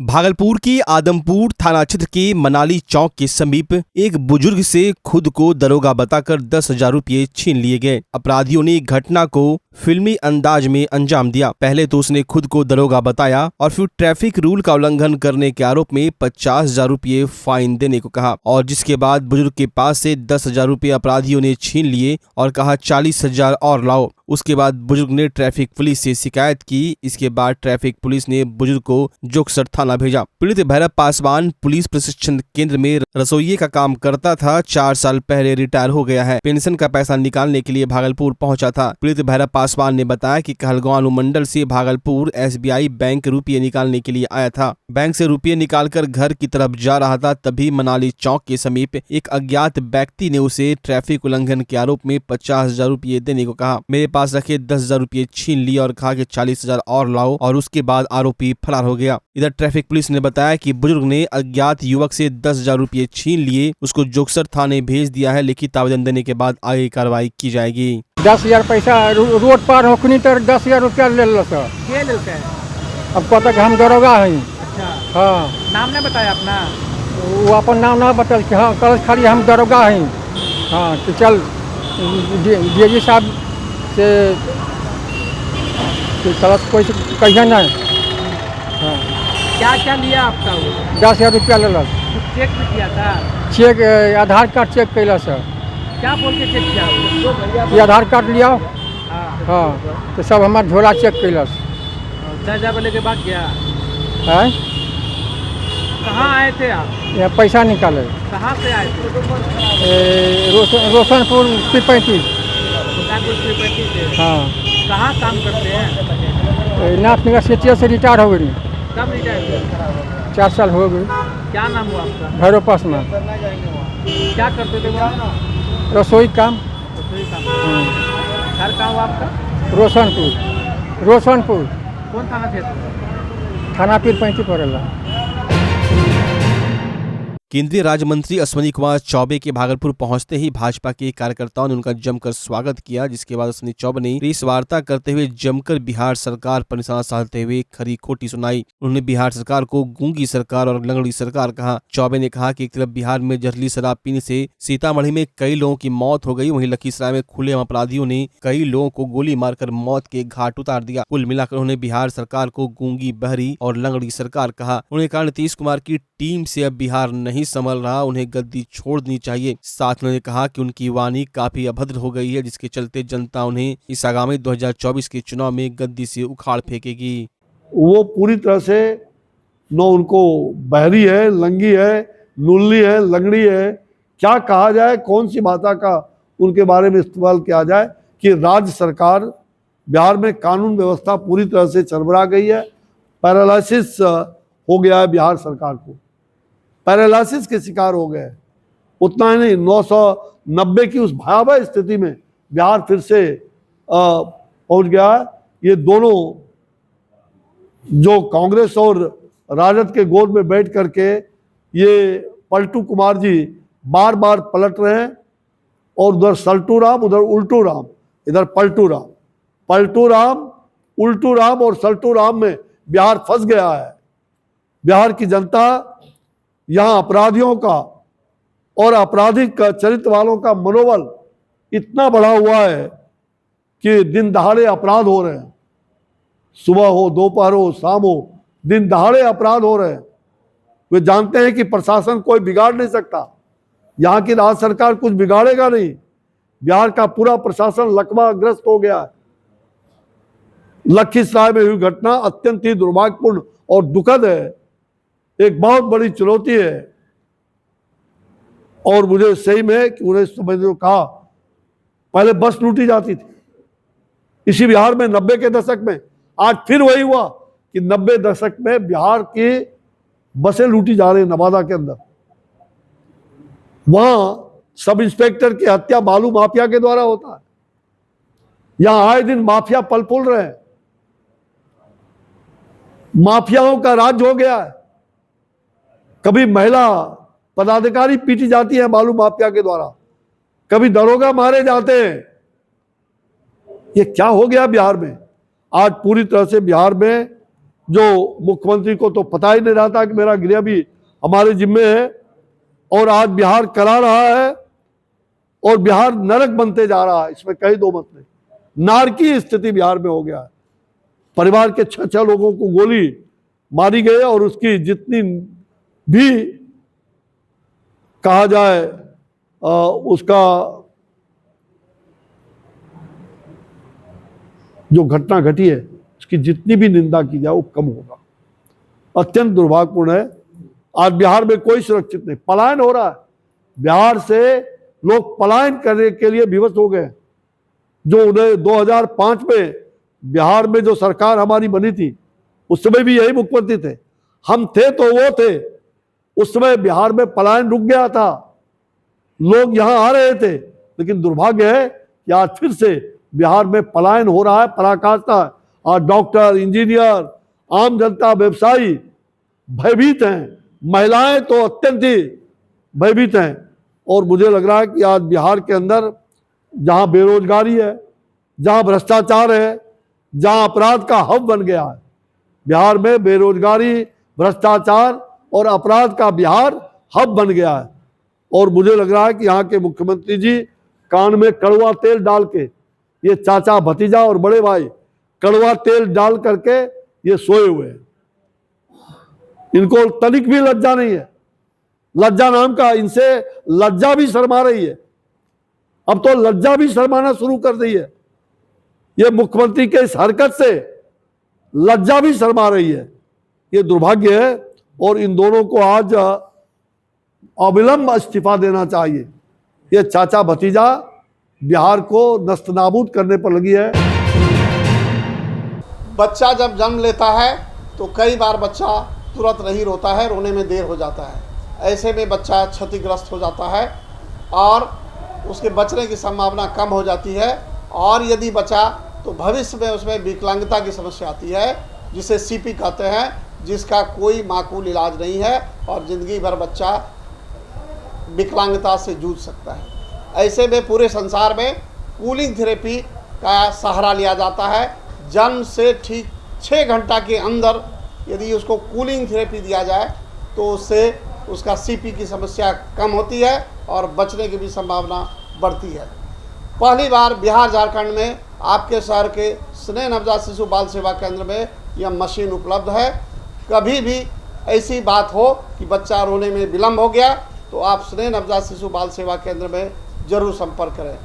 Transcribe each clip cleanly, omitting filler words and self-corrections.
भागलपुर की आदमपुर थाना क्षेत्र के मनाली चौक के समीप एक बुजुर्ग से खुद को दरोगा बताकर 10,000 रुपये छीन लिए गए। अपराधियों ने घटना को फिल्मी अंदाज में अंजाम दिया। पहले तो उसने खुद को दरोगा बताया और फिर ट्रैफिक रूल का उल्लंघन करने के आरोप में 50,000 रुपये फाइन देने को कहा, और जिसके बाद बुजुर्ग के पास से 10,000 रुपये अपराधियों ने छीन लिए और कहा 40,000 और लाओ। उसके बाद बुजुर्ग ने ट्रैफिक पुलिस से शिकायत की। इसके बाद ट्रैफिक पुलिस ने बुजुर्ग को जोगसर थाना भेजा। पीड़ित भैरव पासवान पुलिस प्रशिक्षण केंद्र में रसोइये का काम करता था। 4 साल पहले रिटायर हो गया है। पेंशन का पैसा निकालने के लिए भागलपुर पहुंचा था। पीड़ित भैरव पासवान ने बताया कि कहलगांव अनुमंडल से भागलपुर SBI बैंक रुपये निकालने के लिए आया था। बैंक से रुपये निकालकर घर की तरफ जा रहा था, तभी मनाली चौक के समीप एक अज्ञात व्यक्ति ने उसे ट्रैफिक उल्लंघन के आरोप में 50,000 रुपये देने को कहा। मेरे पास रखे 10,000 रुपये छीन लिए और कहा कि 40,000 और लाओ, और उसके बाद आरोपी फरार हो गया। इधर ट्रैफिक पुलिस ने बताया कि बुजुर्ग ने अज्ञात युवक से 10,000 रुपये छीन लिए। उसको जोगसर थाने भेज दिया है। लिखित आवेदन देने के बाद आगे कार्रवाई की जाएगी। 10,000 पैसा रोड पार होखनी तो 10,000 रुपया ले लो सर। के लेते हैं? अब कहता कि हम दरोगा हैं। अच्छा, हाँ, नाम नहीं बताया अपना? वो अपन नाम ना बतल कि हाँ कल खाली हम दरोगा हैं। हाँ तो चल DG साहब से कलश कोई कहिए ना। हाँ, क्या क्या लिया आपका वो? 10,000 रुपया ले लो। कुछ चेक भी किया था? चेक आधार कार्ड चेक कैला सर। क्या बोल के चेक किया? ये आधार कार्ड लिया। हाँ, हाँ तो सब हमारा झोला चेक कैलस। 10,000 लेके भाग गया। है कहाँ आए थे आप? यहाँ पैसा निकाले। कहाँ से आए थे? रोशनपुर P35। हाँ, कहाँ काम करते हैं? नाथनगर सेठिया से रिटायर हो गई। कब रिटायर हुए? 4 साल हो गए। क्या नाम हुआ आपका? भैरव पासवान। क्या करते थे वहाँ? रसोई काम। रसोई काम। हाँ। घर कहाँ हुआ आपका? रोशनपुर कौन थाना क्षेत्र? थाना P35 पड़ेगा। केंद्रीय राज्य मंत्री अश्विनी कुमार चौबे के भागलपुर पहुंचते ही भाजपा के कार्यकर्ताओं ने उनका जमकर स्वागत किया, जिसके बाद अश्विनी चौबे ने प्रेस वार्ता करते हुए जमकर बिहार सरकार पर निशाना साधते हुए खरी खोटी सुनाई। उन्होंने बिहार सरकार को गूंगी सरकार और लंगड़ी सरकार कहा। चौबे ने कहा कि एक तरफ बिहार में जहरीली शराब पीने से सीतामढ़ी में कई लोगों की मौत हो गई, वहीं लखीसराय में खुलेआम अपराधियों ने कई लोगों को गोली मारकर मौत के घाट उतार दिया। कुल मिलाकर उन्होंने बिहार सरकार को गूंगी, बहरी और लंगड़ी सरकार कहा। उन्होंने कहा नीतीश कुमार की टीम से अब बिहार नहीं संभल रहा, उन्हें गद्दी छोड़ देनी चाहिए। साथ उन्होंने कहा कि उनकी वाणी काफी अभद्र हो गई है, जिसके चलते जनता उन्हें इस आगामी 2024 के चुनाव में गद्दी से उखाड़ फेंकेगी। वो पूरी तरह से न उनको बहरी है, लंगी है, नुल्ली है, लंगड़ी है, क्या कहा जाए, कौन सी भाषा का उनके बारे में इस्तेमाल किया जाए कि राज्य सरकार बिहार में कानून व्यवस्था पूरी तरह से चरमरा गई है। पैरालिसिस हो गया है बिहार सरकार को, पैरालिसिस के शिकार हो गए। उतना ही नहीं, 990 की उस भयावह स्थिति में बिहार फिर से पहुंच गया है। ये दोनों जो कांग्रेस और राजद के गोद में बैठ करके ये पलटू कुमार जी बार बार पलट रहे हैं, और उधर सल्टू राम, उधर उल्टू राम, इधर पलटू राम। पलटू राम, उल्टू राम और सल्टू राम में बिहार फंस गया है। बिहार की जनता यहाँ अपराधियों का और आपराधिक चरित्र वालों का मनोबल इतना बढ़ा हुआ है कि दिन दहाड़े अपराध हो रहे हैं। सुबह हो, दोपहर हो, शाम हो, दिन दहाड़े अपराध हो रहे हैं। वे जानते हैं कि प्रशासन कोई बिगाड़ नहीं सकता, यहाँ की राज्य सरकार कुछ बिगाड़ेगा नहीं। बिहार का पूरा प्रशासन लकवाग्रस्त हो गया है। लखीसराय में हुई घटना अत्यंत ही दुर्भाग्यपूर्ण और दुखद है, एक बहुत बड़ी चुनौती है। और मुझे सही में कि उन्हें समझने को कहा, पहले बस लूटी जाती थी इसी बिहार में 90 के दशक में। आज फिर वही हुआ कि 90 दशक में बिहार की बसें लूटी जा रही है। नवादा के अंदर वहां सब इंस्पेक्टर की हत्या बालू माफिया के द्वारा होता है। यहां आए दिन माफिया पल फूल रहे हैं। माफियाओं का राज हो गया है। कभी महिला पदाधिकारी पीटी जाती है बालू माफिया के द्वारा, कभी दरोगा मारे जाते हैं। ये क्या हो गया बिहार में? आज पूरी तरह से बिहार में जो मुख्यमंत्री को तो पता ही नहीं रहा था कि मेरा गृह भी हमारे जिम्मे है, और आज बिहार करा रहा है और बिहार नरक बनते जा रहा है, इसमें कहीं दो मत नहीं। नारकीय स्थिति बिहार में हो गया है। परिवार के 6 लोगों को गोली मारी गई और उसकी जितनी भी कहा जाए उसका जो घटना घटी है उसकी जितनी भी निंदा की जाए वो कम होगा। अत्यंत दुर्भाग्यपूर्ण है। आज बिहार में कोई सुरक्षित नहीं, पलायन हो रहा है। बिहार से लोग पलायन करने के लिए विवश हो गए। जो उन्हें 2005 में बिहार में जो सरकार हमारी बनी थी उस समय भी यही मुख्यमंत्री थे, हम थे तो वो थे। उस समय बिहार में पलायन रुक गया था, लोग यहां आ रहे थे, लेकिन दुर्भाग्य है कि आज फिर से बिहार में पलायन हो रहा है, पराकाष्ठा है। आज डॉक्टर, इंजीनियर, आम जनता, व्यवसायी भयभीत हैं, महिलाएं तो अत्यंत ही भयभीत हैं। और मुझे लग रहा है कि आज बिहार के अंदर जहां बेरोजगारी है, जहां भ्रष्टाचार है, जहां अपराध का हब बन गया है, बिहार में बेरोजगारी, भ्रष्टाचार और अपराध का बिहार हब बन गया है। और मुझे लग रहा है कि यहाँ के मुख्यमंत्री जी कान में कड़वा तेल डाल के, ये चाचा भतीजा और बड़े भाई कड़वा तेल डाल करके ये सोए हुए हैं। इनको तनिक भी लज्जा नहीं है। लज्जा नाम का, इनसे लज्जा भी शर्मा रही है। अब तो लज्जा भी शर्माना शुरू कर दी है। ये मुख्यमंत्री के इस हरकत से लज्जा भी शर्मा रही है। ये दुर्भाग्य है और इन दोनों को आज अविलंब इस्तीफा देना चाहिए। ये चाचा भतीजा बिहार को नस्तनाबूद करने पर लगी है। बच्चा जब जन्म लेता है तो कई बार बच्चा तुरंत नहीं रोता है, रोने में देर हो जाता है। ऐसे में बच्चा क्षतिग्रस्त हो जाता है और उसके बचने की संभावना कम हो जाती है। और यदि बचा तो भविष्य में उसमें विकलांगता की समस्या आती है, जिसे सीपी कहते हैं, जिसका कोई माकूल इलाज नहीं है और ज़िंदगी भर बच्चा विकलांगता से जूझ सकता है। ऐसे में पूरे संसार में कूलिंग थेरेपी का सहारा लिया जाता है। जन्म से ठीक 6 घंटा के अंदर यदि उसको कूलिंग थेरेपी दिया जाए तो उससे उसका सीपी की समस्या कम होती है और बचने की भी संभावना बढ़ती है। पहली बार बिहार झारखंड में आपके शहर के स्नेह नवजात शिशु बाल सेवा केंद्र में यह मशीन उपलब्ध है। कभी भी ऐसी बात हो कि बच्चा रोने में विलम्ब हो गया तो आप स्नेह नवजात शिशु बाल सेवा केंद्र में जरूर संपर्क करें।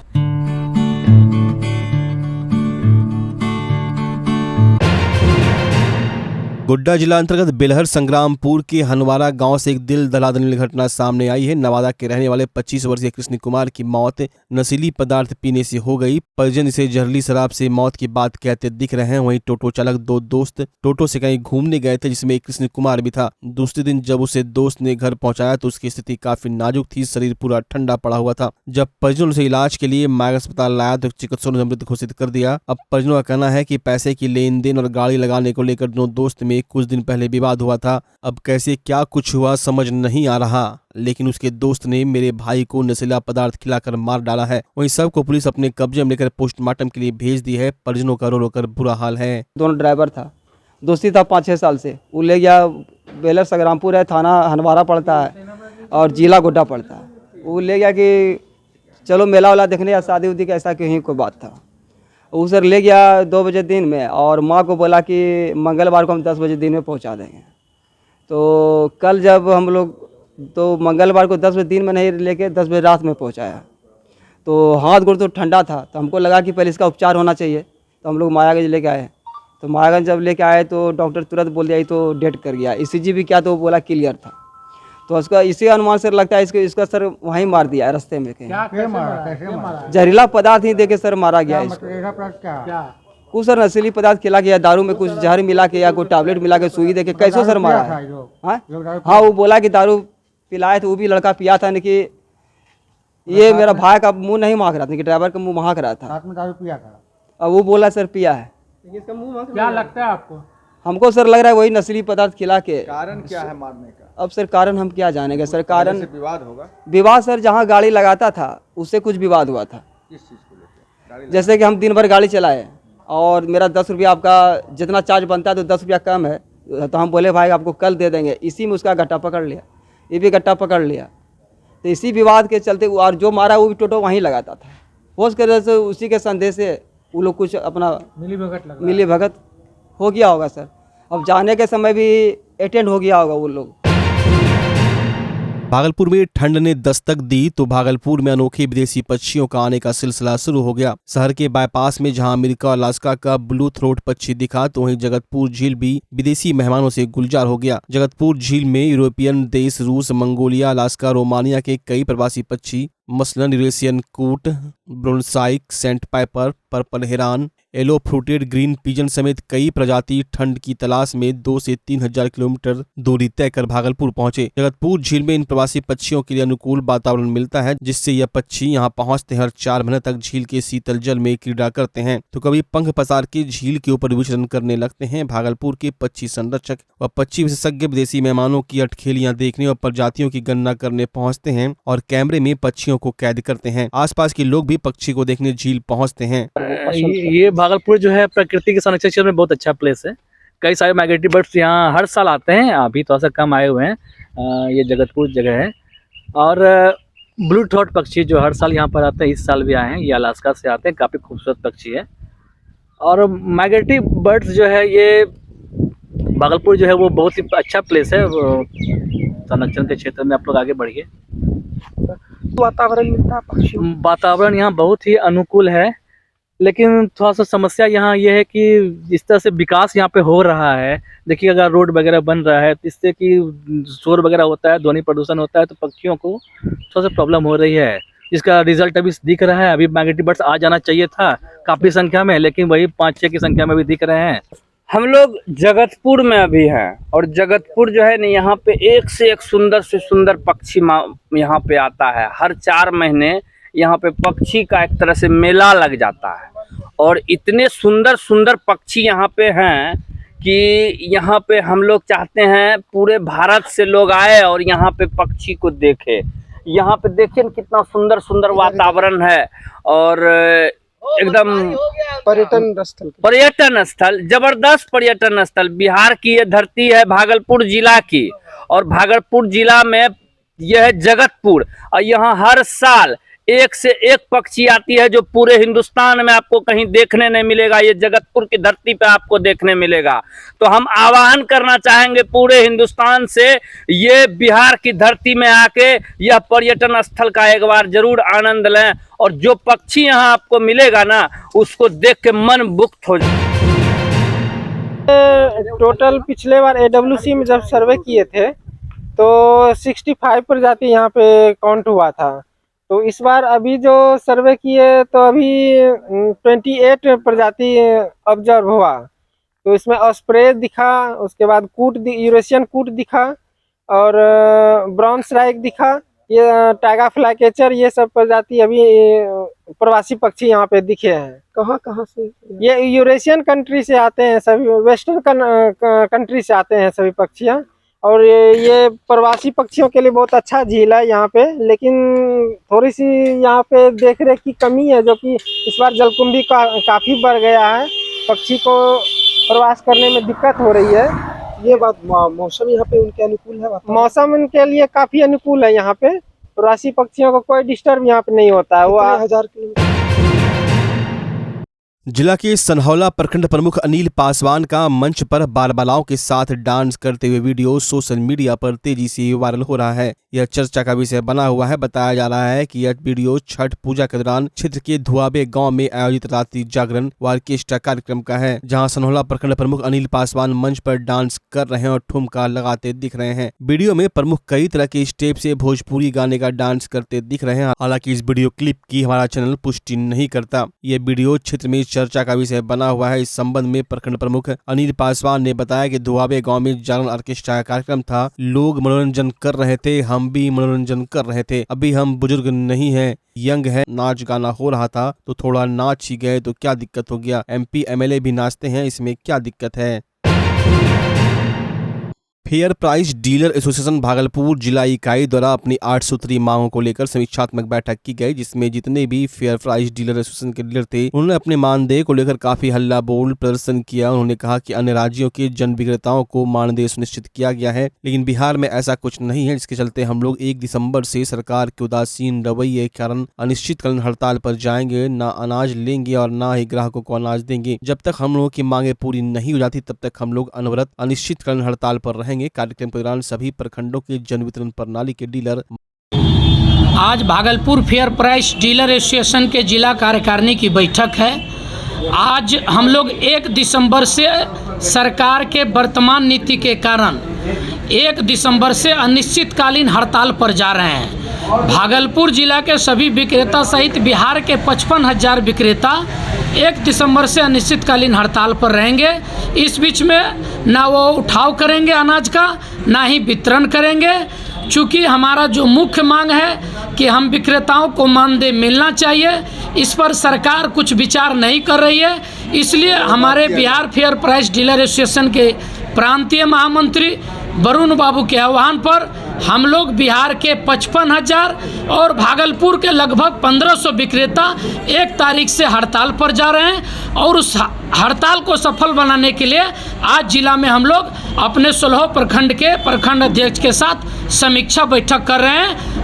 गोड्डा जिला अंतर्गत बेलहर संग्रामपुर के हनवारा गांव से एक दिल दहला देने वाली घटना सामने आई है। नवादा के रहने वाले 25 वर्षीय कृष्ण कुमार की मौत नशीली पदार्थ पीने से हो गई। परिजन इसे जहरीली शराब से मौत की बात कहते दिख रहे हैं। वहीं टोटो चालक 2 दोस्त टोटो से कहीं घूमने गए थे, जिसमें एक कृष्ण कुमार भी था। दूसरे दिन जब उसे दोस्त ने घर पहुंचाया तो उसकी स्थिति काफी नाजुक थी, शरीर पूरा ठंडा पड़ा हुआ था। जब परिजनों से इलाज के लिए माया अस्पताल लाया तो चिकित्सकों ने मृत घोषित कर दिया। अब परिजनों का कहना है कि पैसे की लेन देन और गाड़ी लगाने को लेकर दोनों दोस्त में कुछ दिन पहले विवाद हुआ था। अब कैसे क्या कुछ हुआ समझ नहीं आ रहा, लेकिन उसके दोस्त ने मेरे भाई को नशीला पदार्थ खिलाकर मार डाला है। वहीं सबको पुलिस अपने कब्जे में लेकर पोस्टमार्टम के लिए भेज दी है। परिजनों का रो रो कर बुरा हाल है। दोनों ड्राइवर था, दोस्ती था 5-6 साल से। वो ले गया, बेलर संग्रामपुर है, थाना हनवारा पड़ता है और जिला गोड्डा पड़ता है। वो ले गया कि चलो मेला वाला देखने या शादी उदी का, ऐसा कहीं कोई बात था। वो सर ले गया 2 बजे दिन में और माँ को बोला कि मंगलवार को हम 10 बजे दिन में पहुंचा देंगे। तो कल जब हम लोग तो मंगलवार को 10 बजे दिन में नहीं लेके 10 बजे रात में पहुंचाया। तो हाथ गोड़ तो ठंडा था, तो हमको लगा कि पहले इसका उपचार होना चाहिए। तो हम लोग मायागंज लेके आए। तो मायागंज जब लेके आए तो डॉक्टर तुरंत बोल दिया तो डेट कर गया। ECG भी क्या तो बोला क्लियर था। तो उसका इसी अनुमान से लगता है इसका सर वहीं मार दिया है रास्ते में कहीं। कैसे मारा? जहरीला पदार्थ ही देके सर मारा गया इसको। क्या? कुछ सर नशीली पदार्थ खिला के या दारू में कुछ जहर मिला के या कोई टैबलेट मिला के सुई दे के कैसे सर मारा है? हाँ, वो बोला कि दारू पिलाए थे, वो भी लड़का पिया था। कि ये मेरा भाई का मुंह नहीं महक रहा था, कि ड्राइवर का मुंह महक रहा था। रात में दारू पिया था? अब वो बोला सर पिया है। क्या लगता है आपको? हमको सर लग रहा है वही नशीली पदार्थ खिला के। कारण क्या है मारने का? अब सर कारण हम क्या जानेंगे सर। कारण विवाद होगा। विवाद सर जहाँ गाड़ी लगाता था उससे कुछ विवाद हुआ था। किस चीज को लेकर? जैसे कि हम दिन भर गाड़ी चलाए और मेरा 10 रुपया, आपका जितना चार्ज बनता है तो 10 रुपया कम है, तो हम बोले भाई आपको कल दे देंगे, इसी में उसका गट्टा पकड़ लिया, ये भी गट्टा पकड़ लिया। तो इसी विवाद के चलते और जो मारा वो भी टोटो वहीं लगाता था। हो सके से उसी के संदेश से वो लोग कुछ अपना मिली भगत हो गया होगा सर। अब जाने के समय भी अटेंड हो गया होगा वो लोग। भागलपुर में ठंड ने दस्तक दी तो भागलपुर में अनोखे विदेशी पक्षियों का आने का सिलसिला शुरू हो गया। शहर के बाईपास में जहां अमेरिका और अलास्का का ब्लू थ्रोट पक्षी दिखा तो वहीं जगतपुर झील भी विदेशी मेहमानों से गुलजार हो गया। जगतपुर झील में यूरोपियन देश रूस, मंगोलिया, अलास्का, रोमानिया के कई प्रवासी पक्षी मसलन यूरेशियन कूट, ब्रोनसाइक, sandpiper, purple heron, yellow footed green pigeon समेत कई प्रजाति ठंड की तलाश में 2 से 3 हजार किलोमीटर दूरी तय कर भागलपुर पहुंचे। जगतपुर झील में इन प्रवासी पक्षियों के लिए अनुकूल वातावरण मिलता है, जिससे यह पक्षी यहां पहुंचते हैं और 4 महीने तक झील के शीतल जल में क्रीड़ा करते हैं तो कभी पंख पसार के झील के ऊपर विचरण करने लगते हैं। भागलपुर के पक्षी संरक्षक व पक्षी विशेषज्ञ विदेशी मेहमानों की अटखेलियां देखने और प्रजातियों की गणना करने पहुंचते हैं और कैमरे में पक्षियों को कैद करते हैं। आसपास के लोग भी पक्षी को देखने झील पहुंचते हैं। ये भागलपुर जो है प्रकृति के संरक्षण क्षेत्र में बहुत अच्छा प्लेस है। कई सारे माइग्रेटरी बर्ड्स यहाँ हर साल आते हैं, अभी थोड़ा सा कम आए हुए हैं। ये जगतपुर जगह है और ब्लू थ्रोट पक्षी जो हर साल यहाँ पर आते हैं, इस साल भी आए हैं। ये अलास्का से आते हैं, काफ़ी खूबसूरत पक्षी है। और माइग्रेटरी बर्ड्स जो है ये भागलपुर जो है वो बहुत ही अच्छा प्लेस है। संरक्षण के क्षेत्र में आप लोग आगे बढ़िए। वातावरण मिलता है पक्षी, वातावरण यहाँ बहुत ही अनुकूल है, लेकिन थोड़ा सा समस्या यहाँ ये है कि जिस तरह से विकास यहाँ पे हो रहा है, देखिए अगर रोड वगैरह बन रहा है तो इससे कि शोर वगैरह होता है, ध्वनि प्रदूषण होता है, तो पक्षियों को थोड़ा सा प्रॉब्लम हो रही है, जिसका रिजल्ट अभी दिख रहा है। अभी माइग्रेटरी बर्ड्स आ जाना चाहिए था काफ़ी संख्या में, लेकिन वही 5-6 की संख्या में भी दिख रहे हैं। हम लोग जगतपुर में अभी हैं और जगतपुर जो है ना, यहाँ पे एक से एक सुंदर से सुंदर पक्षी यहाँ पे आता है। हर 4 महीने यहाँ पे पक्षी का एक तरह से मेला लग जाता है और इतने सुंदर सुंदर पक्षी यहाँ पे हैं कि यहाँ पे हम लोग चाहते हैं पूरे भारत से लोग आए और यहाँ पे पक्षी को देखे। यहाँ पे देखिए कितना सुंदर सुंदर वातावरण है और एकदम पर्यटन स्थल, जबरदस्त पर्यटन स्थल। बिहार की ये धरती है, भागलपुर जिला की, और भागलपुर जिला में यह है जगतपुर, और यहाँ हर साल एक से एक पक्षी आती है जो पूरे हिंदुस्तान में आपको कहीं देखने नहीं मिलेगा। ये जगतपुर की धरती पे आपको देखने मिलेगा। तो हम आह्वान करना चाहेंगे पूरे हिंदुस्तान से, ये बिहार की धरती में आके यह पर्यटन स्थल का एक बार जरूर आनंद लें और जो पक्षी यहाँ आपको मिलेगा ना, उसको देख के मन मुग्ध हो जाए। टोटल पिछले बार AWC में जब सर्वे किए थे तो 65 प्रजाति यहाँ पे काउंट हुआ था। तो इस बार अभी जो सर्वे किए तो अभी 28 प्रजाति ऑब्जर्व हुआ। तो इसमें ऑस्प्रे दिखा, उसके बाद यूरेशियन कूट दिखा और ब्राउन स्ट्राइक दिखा, ये टाइगर फ्लाई कैचर, ये सब प्रजाति अभी प्रवासी पक्षी यहाँ पे दिखे हैं। कहाँ से? ये यूरेशियन कंट्री से आते हैं, सभी वेस्टर्न कंट्री से आते हैं सभी पक्षियाँ। और ये प्रवासी पक्षियों के लिए बहुत अच्छा झील है यहाँ पे, लेकिन थोड़ी सी यहाँ पे देख रेख की कमी है, जो कि इस बार जलकुंभी काफ़ी बढ़ गया है, पक्षी को प्रवास करने में दिक्कत हो रही है। ये बात मौसम यहाँ पे उनके अनुकूल है? मौसम उनके लिए काफ़ी अनुकूल है। यहाँ पे प्रवासी पक्षियों को कोई डिस्टर्ब यहाँ पे नहीं होता है। वो 1000 किलोमीटर। जिला के सनहौला प्रखंड प्रमुख अनिल पासवान का मंच पर बाल-बालाओं के साथ डांस करते हुए वीडियो सोशल मीडिया पर तेजी से वायरल हो रहा है। यह चर्चा का विषय बना हुआ है। बताया जा रहा है कि यह वीडियो छठ पूजा के दौरान क्षेत्र के धुआबे गांव में आयोजित रात्रि जागरण व ऑर्केस्ट्रा कार्यक्रम का है, जहां सनहौला प्रखंड प्रमुख अनिल पासवान मंच पर डांस कर रहे हैं और ठुमका लगाते दिख रहे हैं। वीडियो में प्रमुख कई तरह के स्टेप से भोजपुरी गाने का डांस करते दिख रहे हैं। हालांकि इस वीडियो क्लिप की हमारा चैनल पुष्टि नहीं करता। यह वीडियो क्षेत्र में चर्चा का विषय बना हुआ है। इस संबंध में प्रखंड प्रमुख अनिल पासवान ने बताया कि धुआबे गांव में जागरण ऑर्केस्ट्रा कार्यक्रम था। लोग मनोरंजन कर रहे थे, हम भी मनोरंजन कर रहे थे। अभी हम बुजुर्ग नहीं हैं, यंग है। नाच गाना हो रहा था तो थोड़ा नाच ही गए तो क्या दिक्कत हो गया। MP MLA भी नाचते हैं, इसमें क्या दिक्कत है। Fair price dealer association Bhagalpur जिला इकाई द्वारा अपनी 8 सूत्री मांगों को लेकर समीक्षात्मक बैठक की गई, जिसमें जितने भी फेयर प्राइस डीलर एसोसिएशन के डीलर थे उन्होंने अपने मानदेय को लेकर काफी हल्ला बोल प्रदर्शन किया। उन्होंने कहा कि अन्य राज्यों के जन विक्रेताओं को मानदेय सुनिश्चित किया गया है, लेकिन बिहार में ऐसा कुछ नहीं है, जिसके चलते हम लोग 1 दिसंबर से सरकार के उदासीन रवैये के कारण अनिश्चितकालीन हड़ताल पर जाएंगे, ना अनाज लेंगे और ना ही ग्राहकों को अनाज देंगे। जब तक हम लोगों की मांगे पूरी नहीं हो जाती तब तक हम लोग अनवरत अनिश्चितकालीन हड़ताल पर रहेंगे। कार्यक्रम के दौरान सभी प्रखंडों के जन वितरण प्रणाली के डीलर आज Bhagalpur fair price dealer association के जिला कार्यकारिणी की बैठक है। आज हम लोग 1 दिसंबर से सरकार के वर्तमान नीति के कारण 1 दिसंबर से अनिश्चितकालीन हड़ताल पर जा रहे हैं। भागलपुर जिला के सभी विक्रेता सहित बिहार के 55,000 विक्रेता 1 दिसंबर से अनिश्चितकालीन हड़ताल पर रहेंगे। इस बीच में ना वो उठाव करेंगे अनाज का, ना ही वितरण करेंगे, चूँकि हमारा जो मुख्य मांग है कि हम विक्रेताओं को मानदेय मिलना चाहिए, इस पर सरकार कुछ विचार नहीं कर रही है। इसलिए हमारे Bihar fair price dealer association के प्रांतीय महामंत्री वरुण बाबू के आह्वान पर हम लोग बिहार के 55,000 और भागलपुर के लगभग 1500 विक्रेता 1 तारीख से हड़ताल पर जा रहे हैं और उस हड़ताल को सफल बनाने के लिए आज जिला में हम लोग अपने 16 प्रखंड के प्रखंड अध्यक्ष के साथ समीक्षा बैठक कर रहे हैं